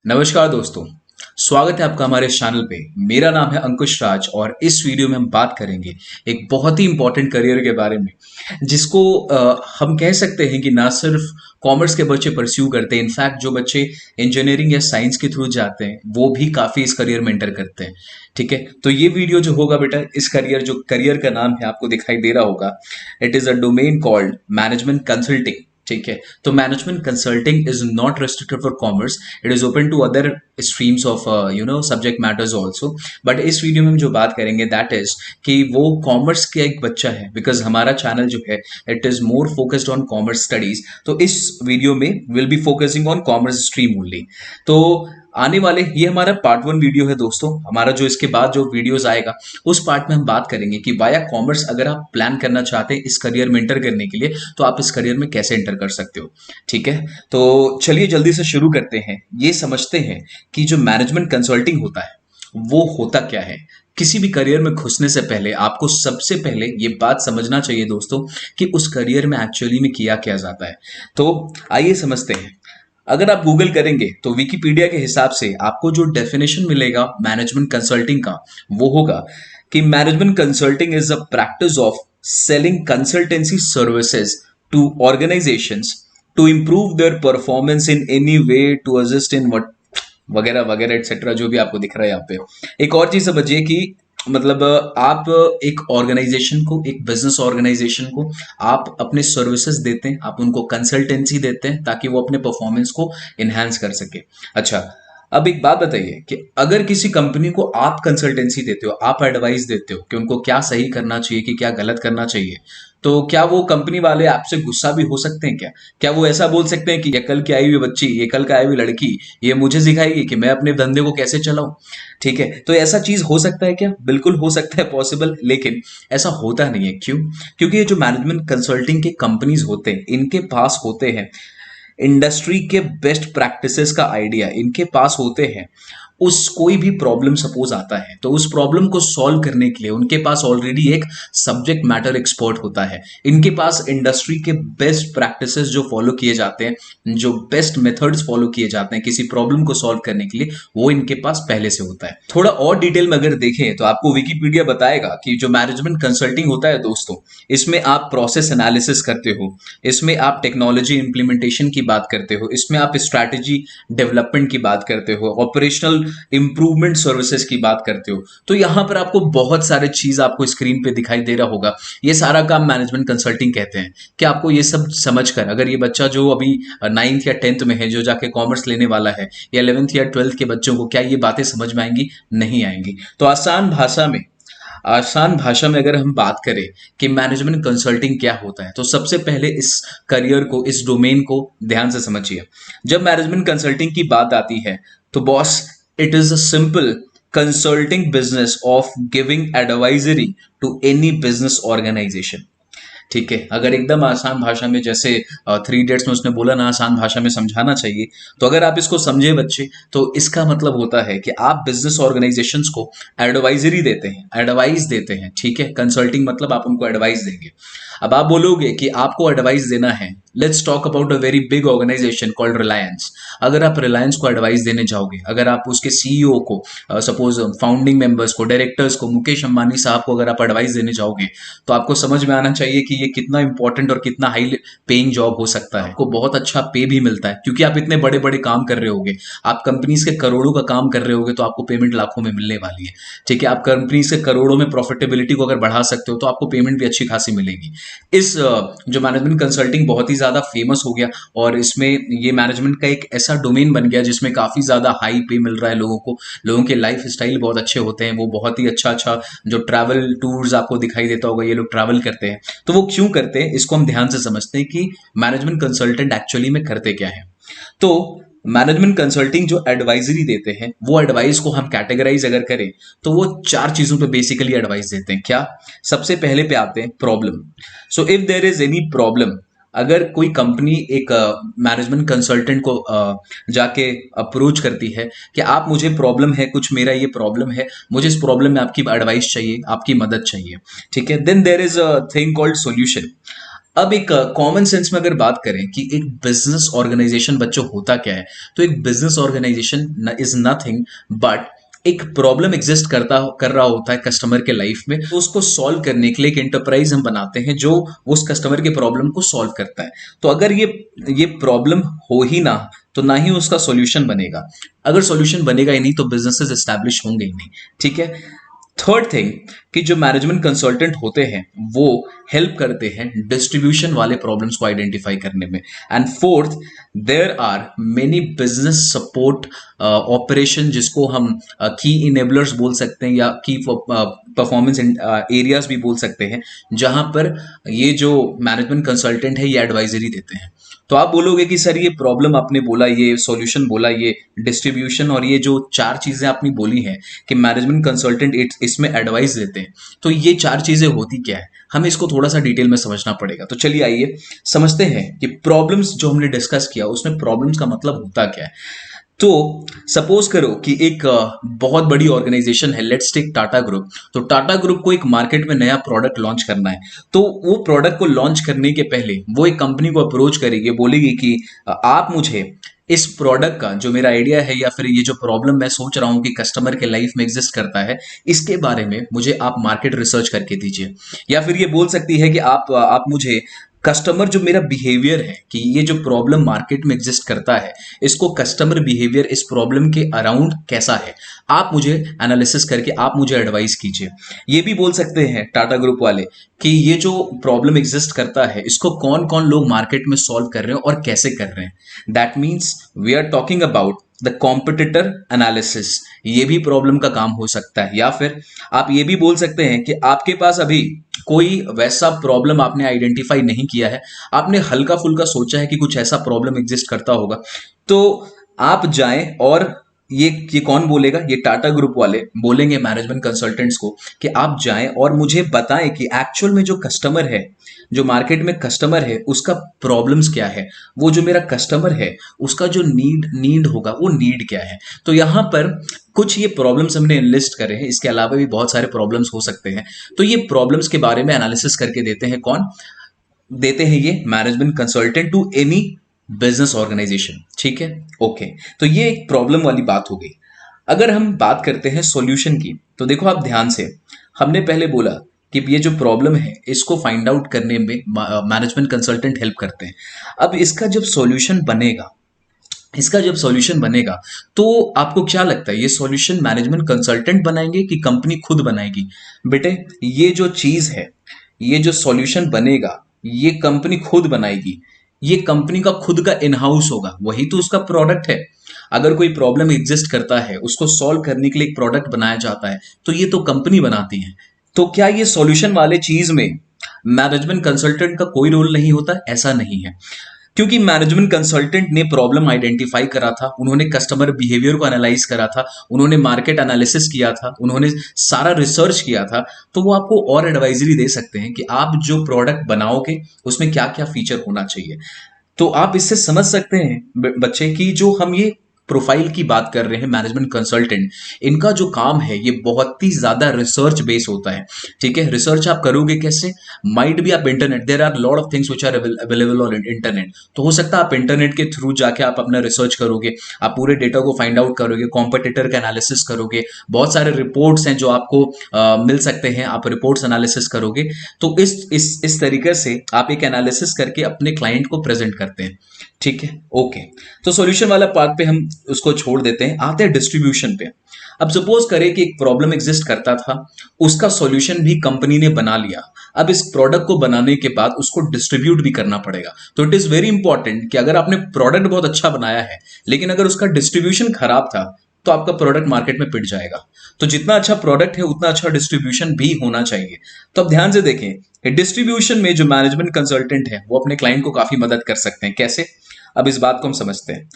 नमस्कार दोस्तों। स्वागत है आपका हमारे चैनल पे। मेरा नाम है अंकुश राज और इस वीडियो में हम बात करेंगे एक बहुत ही इंपॉर्टेंट करियर के बारे में जिसको हम कह सकते हैं कि ना सिर्फ कॉमर्स के बच्चे परस्यू करते हैं, इनफैक्ट जो बच्चे इंजीनियरिंग या साइंस के थ्रू जाते हैं वो भी काफ़ी इस करियर में एंटर करते हैं। ठीक है, तो ये वीडियो जो होगा बेटा, इस करियर जो करियर का नाम है आपको दिखाई दे रहा होगा, it is a domain called management consulting. ठीक है, तो management consulting is not restricted for commerce, it is open to other streams of subject matters also. But इस वीडियो में हम जो बात करेंगे दैट इज कि वो कॉमर्स का एक बच्चा है, बिकॉज हमारा चैनल जो है it is more focused on commerce studies. तो इस वीडियो में will be focusing on commerce stream only. तो आने वाले ये हमारा पार्ट 1 वीडियो है दोस्तों। हमारा जो इसके बाद जो वीडियोस आएगा उस पार्ट में हम बात करेंगे कि वाया कॉमर्स अगर आप प्लान करना चाहते हैं इस करियर में एंटर करने के लिए तो आप इस करियर में कैसे एंटर कर सकते हो। ठीक है, तो चलिए जल्दी से शुरू करते हैं। ये समझते हैं कि जो मैनेजमेंट कंसल्टिंग होता है वो होता क्या है। किसी भी करियर में घुसने से पहले आपको सबसे पहले ये बात समझना चाहिए दोस्तों कि उस करियर में एक्चुअली में किया क्या जाता है। तो आइए समझते हैं। अगर आप गूगल करेंगे तो विकिपीडिया के हिसाब से आपको जो डेफिनेशन मिलेगा मैनेजमेंट कंसल्टिंग का वो होगा कि management consulting is a practice of selling consultancy services to organisations to improve their performance in any way to assist in what वगैरह वगैरह एटसेट्रा, जो भी आपको दिख रहा है यहाँ पे। एक और चीज समझिए कि मतलब आप एक ऑर्गेनाइजेशन को, एक बिजनेस ऑर्गेनाइजेशन को आप अपने सर्विसेज देते हैं, आप उनको कंसल्टेंसी देते हैं ताकि वो अपने परफॉर्मेंस को इन्हांस कर सके। अच्छा, अब एक बात बताइए कि अगर किसी कंपनी को आप कंसल्टेंसी देते हो, आप एडवाइस देते हो कि उनको क्या सही करना चाहिए कि क्या गलत करना चाहिए, तो क्या वो कंपनी वाले आपसे गुस्सा भी हो सकते हैं? क्या क्या वो ऐसा बोल सकते हैं कि ये कल की आई हुई बच्ची, ये कल का आई हुई लड़की, ये मुझे सिखाएगी कि मैं अपने धंधे को कैसे चलाऊं? ठीक है, तो ऐसा चीज हो सकता है क्या? बिल्कुल हो सकता है, पॉसिबल, लेकिन ऐसा होता नहीं है। क्यों? क्योंकि ये जो मैनेजमेंट कंसल्टिंग के कंपनीज होते हैं इनके पास होते हैं इंडस्ट्री के बेस्ट प्रैक्टिसेस का आइडिया, इनके पास होते हैं। उस कोई भी प्रॉब्लम सपोज आता है तो उस प्रॉब्लम को सॉल्व करने के लिए उनके पास ऑलरेडी एक सब्जेक्ट मैटर एक्सपर्ट होता है। इनके पास इंडस्ट्री के बेस्ट प्रैक्टिसेस जो फॉलो किए जाते हैं, जो बेस्ट मेथड्स फॉलो किए जाते हैं किसी प्रॉब्लम को सॉल्व करने के लिए, वो इनके पास पहले से होता है। थोड़ा और डिटेल में अगर देखें तो आपको विकिपीडिया बताएगा कि जो मैनेजमेंट कंसल्टिंग होता है दोस्तों, इसमें आप प्रोसेस एनालिसिस करते हो, इसमें आप टेक्नोलॉजी इंप्लीमेंटेशन की बात करते हो, इसमें आप स्ट्रैटेजी डेवलपमेंट की बात करते हो, ऑपरेशनल इंप्रूवमेंट सर्विसेज की बात करते हो। तो यहां पर आपको बहुत सारे चीज आपको स्क्रीन पे दिखाई दे रहा होगा। ये सारा काम मैनेजमेंट कंसल्टिंग कहते हैं। क्या आपको ये सब समझकर, अगर ये बच्चा जो अभी 9th या 10th में है, जो जाके कॉमर्स लेने वाला है, या 11th या 12th के बच्चों को क्या ये बातें समझ में आएंगी? नहीं आएंगी। तो आसान भाषा में अगर हम बात करें कि मैनेजमेंट कंसल्टिंग क्या होता है, तो सबसे पहले इस करियर को, इस डोमेन को ध्यान से समझिए। जब मैनेजमेंट कंसल्टिंग की बात आती है तो boss, it is a simple consulting business of giving advisory to any business organisation. ठीक है, अगर एकदम आसान भाषा में, जैसे 3 इडियट्स में उसने बोला ना, आसान भाषा में समझाना चाहिए, तो अगर आप इसको समझे बच्चे, तो इसका मतलब होता है कि आप बिजनेस ऑर्गेनाइजेशंस को एडवाइजरी देते हैं, एडवाइस देते हैं। ठीक है, कंसल्टिंग मतलब आप उनको एडवाइस देंगे। अब आप बोलोगे कि आपको एडवाइस देना है, let's talk about a very big organisation called Reliance. अगर आप रिलायंस को एडवाइस देने जाओगे, अगर आप उसके सीईओ को, सपोज फाउंडिंग मेंबर्स को, डायरेक्टर्स को, मुकेश अंबानी साहब को अगर आप एडवाइस देने जाओगे, तो आपको समझ में आना चाहिए कि ये कितना इंपॉर्टेंट और कितना हाई पेइंग जॉब हो सकता है। आपको बहुत अच्छा पे भी मिलता है क्योंकि आप इतने बड़े बड़े काम कर रहे होगे, आप कंपनीज के करोड़ों का काम कर रहे होगे, तो आपको पेमेंट लाखों में मिलने वाली है। ठीक है, आप कंपनीज के करोड़ों में प्रॉफिटेबिलिटी को अगर बढ़ा सकते हो तो आपको पेमेंट भी अच्छी खासी मिलेगी। इस जो मैनेजमेंट कंसल्टिंग बहुत ही ज्यादा फेमस हो गया और इसमें ये मैनेजमेंट का एक ऐसा डोमेन बन गया जिसमें काफी ज्यादा हाई पे मिल रहा है लोगों को। लोगों के लाइफ स्टाइल बहुत अच्छे होते हैं, वो बहुत ही अच्छा अच्छा जो ट्रैवल टूर्स आपको दिखाई देता होगा, ये लोग ट्रैवल करते हैं। तो वो क्यों करते हैं, इसको हम ध्यान से समझते हैं कि मैनेजमेंट कंसल्टेंट एक्चुअली में करते क्या है। तो मैनेजमेंट कंसल्टिंग जो एडवाइजरी देते हैं, वो एडवाइस को हम कैटेगराइज अगर करें तो वो 4 चीजों पे बेसिकली एडवाइस देते हैं। क्या? सबसे पहले पे आते हैं problem. So if there is any problem, अगर कोई कंपनी एक मैनेजमेंट कंसल्टेंट को जाके अप्रोच करती है कि आप, मुझे प्रॉब्लम है कुछ, मेरा ये प्रॉब्लम है, मुझे इस प्रॉब्लम में आपकी एडवाइस चाहिए, आपकी मदद चाहिए। ठीक है, then there is a thing called solution. अब एक कॉमन सेंस में अगर बात करें कि एक बिजनेस ऑर्गेनाइजेशन बच्चों होता क्या है, तो एक business organisation is nothing but एक प्रॉब्लम एग्जिस्ट कर रहा होता है कस्टमर के लाइफ में, तो उसको सॉल्व करने के लिए एक एंटरप्राइज हम बनाते हैं जो उस कस्टमर के प्रॉब्लम को सॉल्व करता है। तो अगर ये प्रॉब्लम हो ही ना, तो ना ही उसका सॉल्यूशन बनेगा। अगर सॉल्यूशन बनेगा ही नहीं तो बिजनेसेस एस्टैब्लिश होंगे ही नहीं। ठीक है। थर्ड थिंग कि जो मैनेजमेंट कंसल्टेंट होते हैं वो हेल्प करते हैं डिस्ट्रीब्यूशन वाले प्रॉब्लम्स को आइडेंटिफाई करने में। And fourth, there are many business support operation, जिसको हम की इनेबलर्स बोल सकते हैं या की परफॉर्मेंस एरियाज भी बोल सकते हैं, जहां पर ये जो मैनेजमेंट कंसल्टेंट है ये एडवाइजरी देते हैं। तो आप बोलोगे कि सर ये प्रॉब्लम आपने बोला, ये सॉल्यूशन बोला, ये डिस्ट्रीब्यूशन और ये जो चार चीजें आपने बोली हैं कि मैनेजमेंट कंसल्टेंट इसमें एडवाइस देते हैं, तो ये चार चीजें होती क्या है, हमें इसको थोड़ा सा डिटेल में समझना पड़ेगा। तो चलिए आइए समझते हैं कि प्रॉब्लम्स जो हमने डिस्कस किया उसमें प्रॉब्लम्स का मतलब होता क्या है। तो सपोज करो कि एक बहुत बड़ी ऑर्गेनाइजेशन है, लेट्स टेक टाटा ग्रुप। तो टाटा ग्रुप को एक मार्केट में नया प्रोडक्ट लॉन्च करना है। तो वो प्रोडक्ट को लॉन्च करने के पहले वो एक कंपनी को अप्रोच करेगी, बोलेगी कि आप मुझे इस प्रोडक्ट का जो मेरा आइडिया है या फिर ये जो प्रॉब्लम मैं सोच रहा हूं कि कस्टमर के लाइफ में एग्जिस्ट करता है, इसके बारे में मुझे आप मार्केट रिसर्च करके दीजिए। या फिर ये बोल सकती है कि आप मुझे कस्टमर जो मेरा बिहेवियर है कि ये जो प्रॉब्लम मार्केट में एग्जिस्ट करता है, इसको कस्टमर बिहेवियर इस प्रॉब्लम के अराउंड कैसा है, आप मुझे एनालिसिस करके आप मुझे एडवाइस कीजिए। ये भी बोल सकते हैं टाटा ग्रुप वाले कि ये जो प्रॉब्लम एग्जिस्ट करता है इसको कौन कौन लोग मार्केट में सॉल्व कर रहे हैं और कैसे कर रहे हैं। That means we are talking about the competitor analysis. ये भी प्रॉब्लम का काम हो सकता है। या फिर आप ये भी बोल सकते हैं कि आपके पास अभी कोई वैसा प्रॉब्लम आपने आइडेंटिफाई नहीं किया है, आपने हल्का फुल्का सोचा है कि कुछ ऐसा प्रॉब्लम एग्जिस्ट करता होगा, तो आप जाएं और ये कौन बोलेगा, ये टाटा ग्रुप वाले बोलेंगे मैनेजमेंट कंसल्टेंट्स को कि आप जाएं और मुझे बताएं कि एक्चुअल में जो कस्टमर है, जो मार्केट में कस्टमर है, उसका प्रॉब्लम्स क्या है, वो जो मेरा कस्टमर है उसका जो नीड होगा वो नीड क्या है। तो यहां पर कुछ ये प्रॉब्लम्स हमने लिस्ट करे हैं, इसके अलावा भी बहुत सारे प्रॉब्लम्स हो सकते हैं। तो ये प्रॉब्लम्स के बारे में एनालिसिस करके देते हैं कौन, देते हैं ये management consultant to any business organisation. ठीक है, ओके। तो ये एक प्रॉब्लम वाली बात हो गई। अगर हम बात करते हैं सॉल्यूशन की, तो देखो आप ध्यान से, हमने पहले बोला कि ये जो प्रॉब्लम है इसको फाइंड आउट करने में मैनेजमेंट कंसल्टेंट हेल्प करते हैं। अब इसका जब सॉल्यूशन बनेगा तो आपको क्या लगता है, ये सॉल्यूशन मैनेजमेंट कंसल्टेंट बनाएंगे कि कंपनी खुद बनाएगी? बेटे, ये जो चीज है, ये जो सॉल्यूशन बनेगा ये कंपनी खुद बनाएगी। ये कंपनी का खुद का इन हाउस होगा, वही तो उसका प्रोडक्ट है। अगर कोई प्रॉब्लम एग्जिस्ट करता है, उसको सॉल्व करने के लिए एक प्रोडक्ट बनाया जाता है, तो ये तो कंपनी बनाती है। तो क्या ये सॉल्यूशन वाले चीज में मैनेजमेंट कंसल्टेंट का कोई रोल नहीं होता? ऐसा नहीं है, क्योंकि मैनेजमेंट कंसल्टेंट ने प्रॉब्लम आइडेंटिफाई करा था, उन्होंने कस्टमर बिहेवियर को एनालाइज करा था, उन्होंने मार्केट एनालिसिस किया था, उन्होंने सारा रिसर्च किया था। तो वो आपको और एडवाइजरी दे सकते हैं कि आप जो प्रोडक्ट बनाओगे उसमें क्या क्या फीचर होना चाहिए। तो आप इससे समझ सकते हैं बच्चे की जो हम ये प्रोफाइल की बात कर रहे हैं मैनेजमेंट कंसल्टेंट, इनका जो काम है ये बहुत ही ज्यादा रिसर्च बेस होता है। ठीक है, रिसर्च आप करोगे कैसे? माइट भी आप internet, there are lot of things which are available on internet. तो हो सकता है आप इंटरनेट के थ्रू जाके आप अपना रिसर्च करोगे, आप पूरे डेटा को फाइंड आउट करोगे, कॉम्पिटिटर का एनालिसिस करोगे, बहुत सारे रिपोर्ट्स हैं जो आपको मिल सकते हैं, आप रिपोर्ट्स एनालिसिस करोगे। तो इस तरीके से आप एक एनालिसिस करके अपने क्लाइंट को प्रेजेंट करते हैं। ठीक है, ओके। तो सॉल्यूशन वाला पार्ट पे हम उसको छोड़ देते हैं, आते हैं डिस्ट्रीब्यूशन पे। अब सपोज करें कि एक प्रॉब्लम एग्जिस्ट करता था, उसका सॉल्यूशन भी कंपनी ने बना लिया। अब इस प्रोडक्ट को बनाने के बाद उसको डिस्ट्रीब्यूट भी करना पड़ेगा। तो इट इज वेरी इंपॉर्टेंट कि अगर आपने प्रोडक्ट बहुत अच्छा बनाया है लेकिन अगर उसका डिस्ट्रीब्यूशन खराब था, तो आपका प्रोडक्ट मार्केट में पिट जाएगा। तो जितना अच्छा प्रोडक्ट है उतना अच्छा डिस्ट्रीब्यूशन भी होना चाहिए। तो अब ध्यान से देखें, डिस्ट्रीब्यूशन में जो मैनेजमेंट कंसल्टेंट है वो अपने क्लाइंट को काफी मदद कर सकते हैं। कैसे? अब इस बात को हम समझते हैं।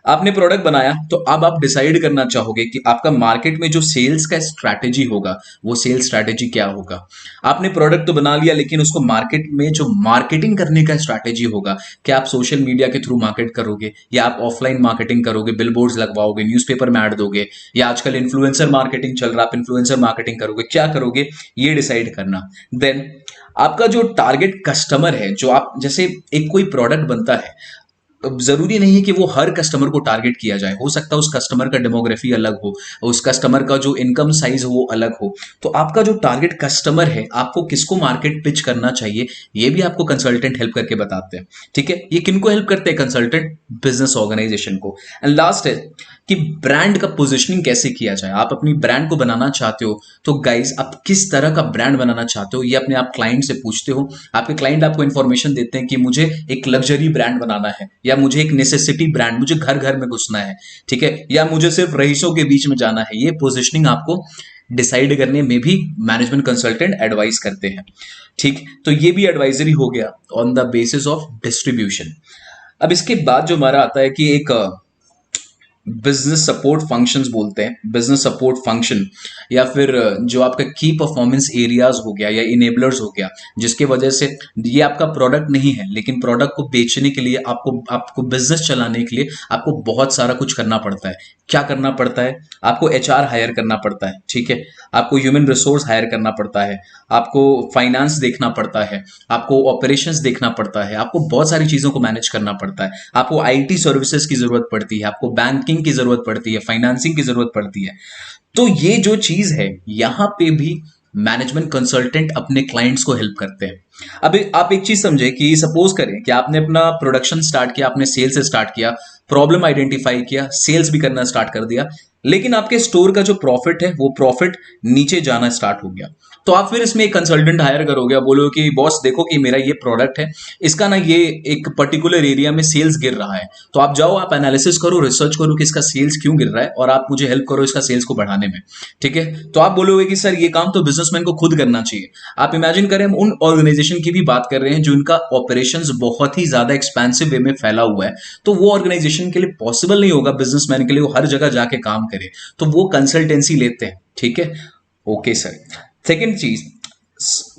आपने प्रोडक्ट बनाया तो अब आप डिसाइड करना चाहोगे कि आपका मार्केट में जो सेल्स का स्ट्रैटेजी होगा वो सेल्स स्ट्रैटेजी क्या होगा। आपने प्रोडक्ट तो बना लिया, लेकिन उसको मार्केट में जो मार्केटिंग करने का स्ट्रैटेजी होगा, क्या आप सोशल मीडिया के थ्रू मार्केट करोगे या आप ऑफलाइन मार्केटिंग करोगे, बिलबोर्ड्स लगवाओगे, न्यूज़पेपर में ऐड दोगे, या आजकल इन्फ्लुएंसर मार्केटिंग चल रहा है, आप इन्फ्लुएंसर मार्केटिंग करोगे, क्या करोगे, ये डिसाइड करना। देन आपका जो टारगेट कस्टमर है, जो आप जैसे एक कोई प्रोडक्ट बनता है, अब जरूरी नहीं है कि वो हर कस्टमर को टारगेट किया जाए, हो सकता है उस कस्टमर का डेमोग्राफी अलग हो, उस कस्टमर का जो इनकम साइज हो वो अलग हो। तो आपका जो टारगेट कस्टमर है, आपको किसको मार्केट पिच करना चाहिए, ये भी आपको कंसल्टेंट हेल्प करके बताते हैं। ठीक है, ये किनको हेल्प करते हैं कंसल्टेंट? बिजनेस ऑर्गेनाइजेशन को। एंड लास्ट है कि ब्रांड का पोजिशनिंग कैसे किया जाए। आप अपनी ब्रांड को बनाना चाहते हो तो गाइज आप किस तरह का ब्रांड बनाना चाहते हो, ये अपने आप क्लाइंट से पूछते हो। आपके क्लाइंट आपको इन्फॉर्मेशन देते हैं कि मुझे एक लग्जरी ब्रांड बनाना है, या मुझे एक नेसेसिटी ब्रांड, मुझे घर घर में घुसना है, ठीक है, या मुझे सिर्फ रईसों के बीच में जाना है। ये पोजिशनिंग आपको डिसाइड करने में भी मैनेजमेंट कंसल्टेंट एडवाइस करते हैं। ठीक, तो ये भी एडवाइजरी हो गया on the basis of distribution. अब इसके बाद जो हमारा आता है कि एक बिजनेस सपोर्ट फंक्शंस बोलते हैं, बिजनेस सपोर्ट फंक्शन, या फिर जो आपका की परफॉर्मेंस एरियाज हो गया या इनेबलर्स हो गया, जिसके वजह से ये आपका प्रोडक्ट नहीं है, लेकिन प्रोडक्ट को बेचने के लिए आपको आपको बिजनेस चलाने के लिए आपको बहुत सारा कुछ करना पड़ता है। क्या करना पड़ता है? आपको एचआर हायर करना पड़ता है, ठीक है, आपको ह्यूमन रिसोर्स हायर करना पड़ता है, आपको फाइनेंस देखना पड़ता है, आपको ऑपरेशंस देखना पड़ता है, आपको बहुत सारी चीजों को मैनेज करना पड़ता है, आपको आईटी सर्विसेज की जरूरत पड़ती है, आपको बैंकिंग की जरूरत पड़ती है, फाइनेंसिंग की जरूरत पड़ती है। तो ये जो चीज है, यहां पे भी मैनेजमेंट कंसल्टेंट अपने क्लाइंट्स को हेल्प करते हैं। अब आप एक चीज समझे कि सपोज करें कि आपने अपना प्रोडक्शन स्टार्ट किया, आपने सेल्स से स्टार्ट किया, प्रॉब्लम आइडेंटिफाई किया, सेल्स भी करना स्टार्ट कर दिया, लेकिन आपके स्टोर का जो प्रॉफिट है वो प्रॉफिट नीचे जाना स्टार्ट हो गया। तो आप फिर इसमें एक कंसल्टेंट हायर करोगे, बोलोगे कि बॉस देखो कि मेरा ये प्रोडक्ट है, इसका ना ये एक पर्टिकुलर एरिया में सेल्स गिर रहा है, तो आप जाओ, आप एनालिसिस करो, रिसर्च करो कि इसका सेल्स क्यों गिर रहा है, और आप मुझे हेल्प करो इसका सेल्स को बढ़ाने में। ठीक है, तो आप बोलोगे कि सर ये काम तो बिजनेसमैन को खुद करना चाहिए। आप इमेजिन करें, हम उन ऑर्गेनाइजेशन की भी बात कर रहे हैं जो इनका ऑपरेशंस बहुत ही ज्यादा एक्सपेंसिव वे में फैला हुआ है, तो वो ऑर्गेनाइजेशन के लिए पॉसिबल नहीं होगा बिजनेसमैन के लिए वो हर जगह जाके काम करे, तो वो कंसल्टेंसी लेते हैं। ठीक है, ओके सर। सेकेंड चीज,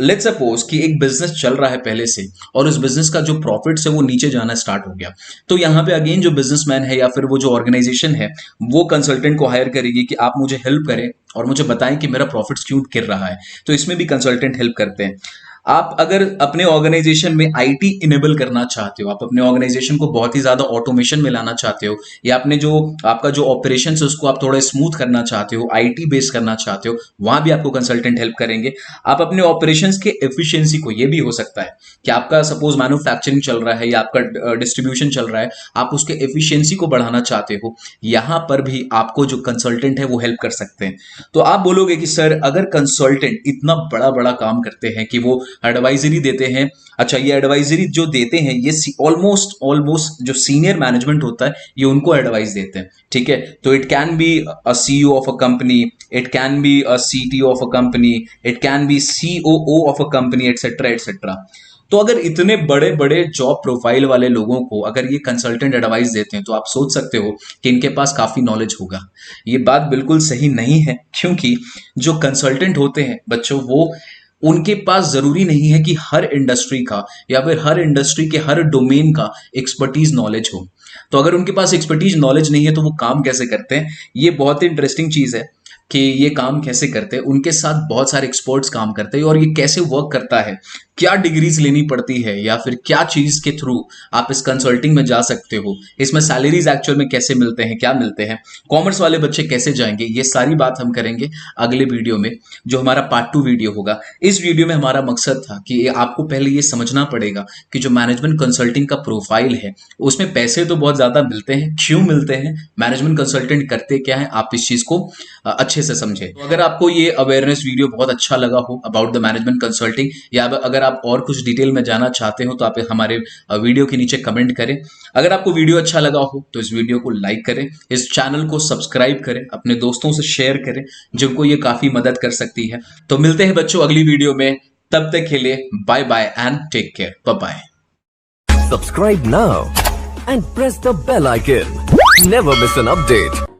लेट्स सपोज कि एक बिजनेस चल रहा है पहले से, और उस बिजनेस का जो प्रॉफिट्स है वो नीचे जाना स्टार्ट हो गया, तो यहां पे अगेन जो बिजनेसमैन है या फिर वो जो ऑर्गेनाइजेशन है, वो कंसल्टेंट को हायर करेगी कि आप मुझे हेल्प करें और मुझे बताएं कि मेरा प्रॉफिट्स क्यों गिर रहा है। तो इसमें भी कंसल्टेंट हेल्प करते हैं। आप अगर अपने ऑर्गेनाइजेशन में आईटी इनेबल करना चाहते हो, आप अपने ऑर्गेनाइजेशन को बहुत ही ज्यादा ऑटोमेशन में लाना चाहते हो, या अपने जो आपका जो ऑपरेशन है उसको आप थोड़ा स्मूथ करना चाहते हो, आईटी बेस करना चाहते हो, वहां भी आपको कंसल्टेंट हेल्प करेंगे। आप अपने ऑपरेशंस के एफिशिएंसी को, ये भी हो सकता है कि आपका सपोज मैन्युफैक्चरिंग चल रहा है या आपका डिस्ट्रीब्यूशन चल रहा है, आप उसके एफिशिएंसी को बढ़ाना चाहते हो, यहां पर भी आपको जो कंसल्टेंट है वो हेल्प कर सकते हैं। तो आप बोलोगे कि सर अगर कंसल्टेंट इतना बड़ा बड़ा काम करते हैं कि वो एडवाइजरी देते हैं, अच्छा ये एडवाइजरी जो देते हैं ये ऑलमोस्ट ऑलमोस्ट जो सीनियर मैनेजमेंट होता है ये उनको एडवाइस देते हैं। ठीक है, तो it can be a CEO of a company, it can be a CTO of a company, it can be COO of a company, etcetera etcetera. तो अगर इतने बड़े बड़े जॉब प्रोफाइल वाले लोगों को अगर ये कंसल्टेंट एडवाइस देते हैं, तो आप सोच सकते हो कि इनके पास काफी नॉलेज होगा। ये बात बिल्कुल सही नहीं है, क्योंकि जो कंसल्टेंट होते हैं बच्चों, वो उनके पास जरूरी नहीं है कि हर इंडस्ट्री का या फिर हर इंडस्ट्री के हर डोमेन का एक्सपर्टीज नॉलेज हो। तो अगर उनके पास एक्सपर्टीज नॉलेज नहीं है तो वो काम कैसे करते हैं, ये बहुत ही इंटरेस्टिंग चीज है कि ये काम कैसे करते हैं। उनके साथ बहुत सारे एक्सपर्ट्स काम करते हैं, और ये कैसे वर्क करता है, क्या डिग्रीज लेनी पड़ती है, या फिर क्या चीज के थ्रू आप इस कंसल्टिंग में जा सकते हो, इसमें सैलरीज एक्चुअल में कैसे मिलते हैं, क्या मिलते हैं, कॉमर्स वाले बच्चे कैसे जाएंगे, ये सारी बात हम करेंगे अगले वीडियो में, जो हमारा पार्ट 2 वीडियो होगा। इस वीडियो में हमारा मकसद था कि आपको पहले ये समझना पड़ेगा कि जो मैनेजमेंट कंसल्टिंग का प्रोफाइल है उसमें पैसे तो बहुत ज्यादा मिलते हैं, क्यों मिलते हैं, मैनेजमेंट कंसल्टेंट करते क्या है, आप इस चीज को अच्छे से समझे। तो अगर आपको ये अवेयरनेस वीडियो बहुत अच्छा लगा हो अबाउट द मैनेजमेंट कंसल्टिंग, या अगर आप और कुछ डिटेल में जानना चाहते हो, तो आप हमारे वीडियो के नीचे कमेंट करें। अगर आपको वीडियो अच्छा लगा हो तो इस वीडियो को लाइक करें, इस चैनल को सब्सक्राइब करें, अपने दोस्तों से शेयर करें जिनको ये काफी मदद कर सकती है। तो मिलते हैं बच्चों अगली वीडियो में, तब तक के लिए bye bye and take care, bye bye. Subscribe now and press the bell icon. Never miss an update.